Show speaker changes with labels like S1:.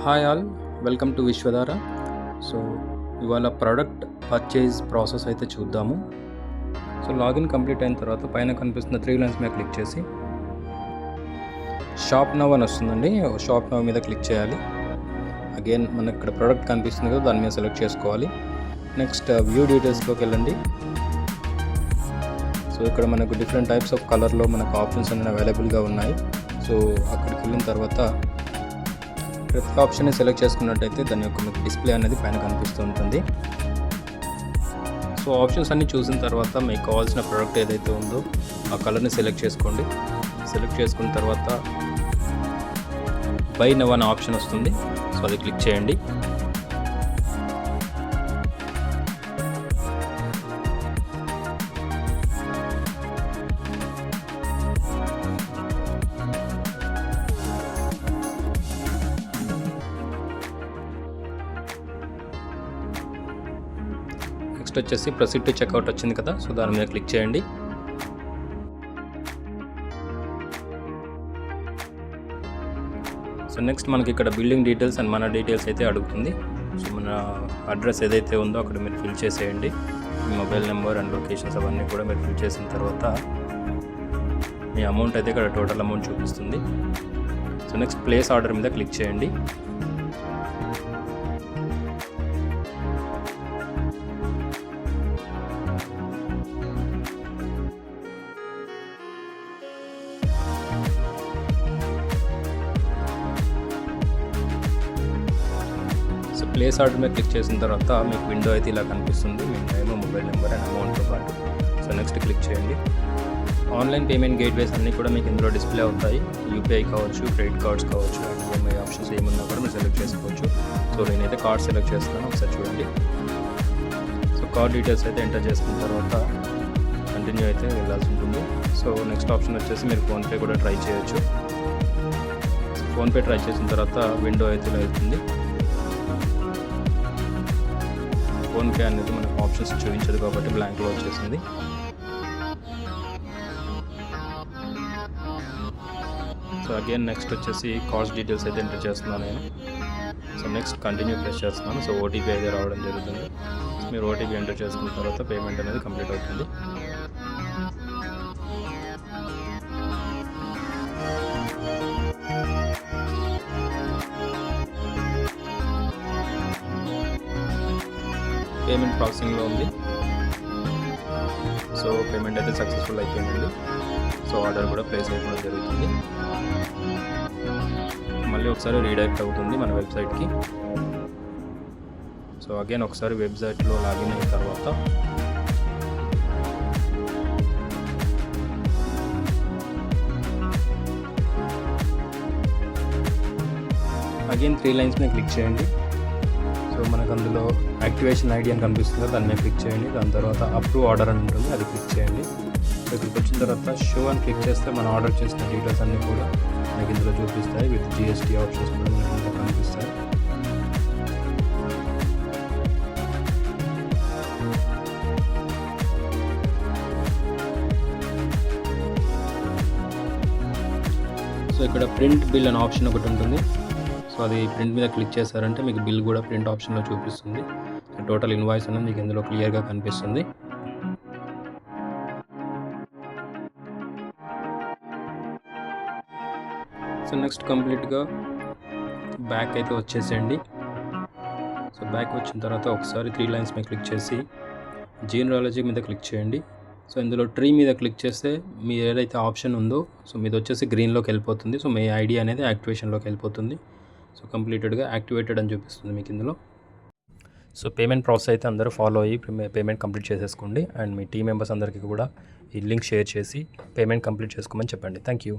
S1: Hi all, welcome to Vishwadhara. So ఇవాళ product purchase process అయితే చూద్దాము. సో లాగిన్ కంప్లీట్ అయిన తర్వాత పైన కనిపిస్తున్న 3 లైన్స్ మీద క్లిక్ చేసి షాప్ నవ్ అని వస్తుందండి. షాప్ నవ్ మీద క్లిక్ చేయాలి. అగైన్ మనకి ఇక్కడ ప్రోడక్ట్ కనిపిస్తుంది కదా, దాని మీద సెలెక్ట్ చేసుకోవాలి. నెక్స్ట్ వ్యూ డీటెయిల్స్లోకి వెళ్ళండి. సో ఇక్కడ మనకు డిఫరెంట్ టైప్స్ ఆఫ్ కలర్లో మనకు ఆప్షన్స్ అనేవి అవైలబుల్గా ఉన్నాయి. సో అక్కడికి వెళ్ళిన తర్వాత ప్రతి ఆప్షన్ని సెలెక్ట్ చేసుకున్నట్టయితే దాని యొక్క మీకు డిస్ప్లే అనేది పైన కనిపిస్తూ ఉంటుంది. సో ఆప్షన్స్ అన్నీ చూసిన తర్వాత మీకు కావాల్సిన ప్రోడక్ట్ ఏదైతే ఉందో ఆ కలర్ని సెలెక్ట్ చేసుకోండి. సెలెక్ట్ చేసుకున్న తర్వాత బై నవ్ అనే ఆప్షన్ వస్తుంది. సో అది క్లిక్ చేయండి. నెక్స్ట్ వచ్చేసి ప్రొసీడ్ టు చెక్అవుట్ వచ్చింది కదా, సో దాని మీద క్లిక్ చేయండి. సో నెక్స్ట్ మనకి ఇక్కడ బిల్డింగ్ డీటెయిల్స్ అండ్ మన డీటెయిల్స్ అయితే అడుగుతుంది. సో మన అడ్రస్ ఏదైతే ఉందో అక్కడ మీరు ఫిల్ చేసేయండి. మీ మొబైల్ నెంబర్ అండ్ లొకేషన్స్ అవన్నీ కూడా మీరు ఫిల్ చేసిన తర్వాత మీ అమౌంట్ అయితే ఇక్కడ టోటల్ అమౌంట్ చూపిస్తుంది. సో నెక్స్ట్ ప్లేస్ ఆర్డర్ మీద క్లిక్ చేయండి. ప్లేస్ ఆర్డర్ మీద క్లిక్ చేసిన తర్వాత మీకు విండో అయితే ఇలా కనిపిస్తుంది. మీ నేమ్, మొబైల్ నెంబర్ అండ్ అమౌంట్తో పాటు. సో నెక్స్ట్ క్లిక్ చేయండి. ఆన్లైన్ పేమెంట్ గేట్వేస్ అన్నీ కూడా మీకు ఇందులో డిస్ప్లే అవుతాయి. యూపీఐ కావచ్చు, క్రెడిట్ కార్డ్స్ కావచ్చు, అండ్ ఈఎంఐ ఆప్షన్స్ ఏమున్నా కూడా మీరు సెలెక్ట్ చేసుకోవచ్చు. సో నేనైతే కార్డ్ సెలెక్ట్ చేస్తాను, ఒకసారి చూడండి. సో కార్డ్ డీటెయిల్స్ అయితే ఎంటర్ చేసుకున్న తర్వాత కంటిన్యూ అయితే వెళ్ళాల్సి ఉంటుంది. సో నెక్స్ట్ ఆప్షన్ వచ్చేసి మీరు ఫోన్పే కూడా ట్రై చేయొచ్చు. ఫోన్పే ట్రై చేసిన తర్వాత విండో అయితే ఇలా అవుతుంది. ఫోన్పే అనేది మనకు ఆప్షన్స్ చూపించదు కాబట్టి బ్లాంక్లో వచ్చేసింది. సో అగైన్ నెక్స్ట్ వచ్చేసి కాస్ట్ డీటెయిల్స్ అయితే ఎంటర్ చేస్తున్నాను నేను. సో నెక్స్ట్ కంటిన్యూ ప్రెస్ చేస్తున్నాను. సో ఓటీపీ అయితే రావడం జరుగుతుంది. మీరు ఓటీపీ ఎంటర్ చేసుకున్న తర్వాత పేమెంట్ అనేది కంప్లీట్ అవుతుంది. పేమెంట్ ప్రాసెసింగ్లో ఉంది. సో పేమెంట్ అయితే సక్సెస్ఫుల్ అయిపోయింది. సో ఆర్డర్ కూడా ప్లేస్ అయిపోవడం జరుగుతుంది. మళ్ళీ ఒకసారి రీడైరెక్ట్ అవుతుంది మన వెబ్సైట్కి. సో అగైన్ ఒకసారి వెబ్సైట్లో లాగిన్ అయిన తర్వాత అగైన్ 3 లైన్స్ మీద క్లిక్ చేయండి. సో మనకు అందులో యాక్టివేషన్ ఐడి అని కనిపిస్తుంది, దాని మీద క్లిక్ చేయండి. దాని తర్వాత అప్రూవ్ ఆర్డర్ అని ఉంటుంది, అది క్లిక్ చేయండి. సో ఇక్కడికి వచ్చిన తర్వాత షో అని క్లిక్ చేస్తే మనం ఆర్డర్ చేసిన డీటెయిల్స్ అన్నీ కూడా మనకి ఇందులో చూపిస్తాయి. విత్ జిఎస్టీ ఆప్షన్స్ కూడా మనకి ఇందులో కనిపిస్తాయి. సో ఇక్కడ ప్రింట్ బిల్ అనే ఆప్షన్ ఒకటి ఉంటుంది. సో అది ప్రింట్ మీద క్లిక్ చేశారంటే మీకు బిల్ కూడా ప్రింట్ ఆప్షన్లో చూపిస్తుంది. టోటల్ ఇన్వాయిస్ అనేది మీకు ఇందులో క్లియర్గా కనిపిస్తుంది. సో నెక్స్ట్ కంప్లీట్గా బ్యాక్ అయితే వచ్చేసేయండి. సో బ్యాక్ వచ్చిన తర్వాత ఒకసారి 3 లైన్స్ మీద క్లిక్ చేసి జీనియాలజీ మీద క్లిక్ చేయండి. సో ఇందులో ట్రీ మీద క్లిక్ చేస్తే మీ ఏదైతే ఆప్షన్ ఉందో సో మీది వచ్చేసి గ్రీన్లోకి వెళ్ళిపోతుంది. సో మీ ఐడి అనేది యాక్టివేషన్లోకి వెళ్ళిపోతుంది. సో కంప్లీటెడ్గా యాక్టివేటెడ్ అని చూపిస్తుంది మీకు ఇందులో. సో పేమెంట్ ప్రాసెస్ అయితే అందరూ ఫాలో అయ్యి పేమెంట్ కంప్లీట్ చేసేసుకోండి. అండ్ మీ టీం మెంబర్స్ అందరికీ కూడా ఈ లింక్ షేర్ చేసి పేమెంట్ కంప్లీట్ చేసుకోమని చెప్పండి. Thank you.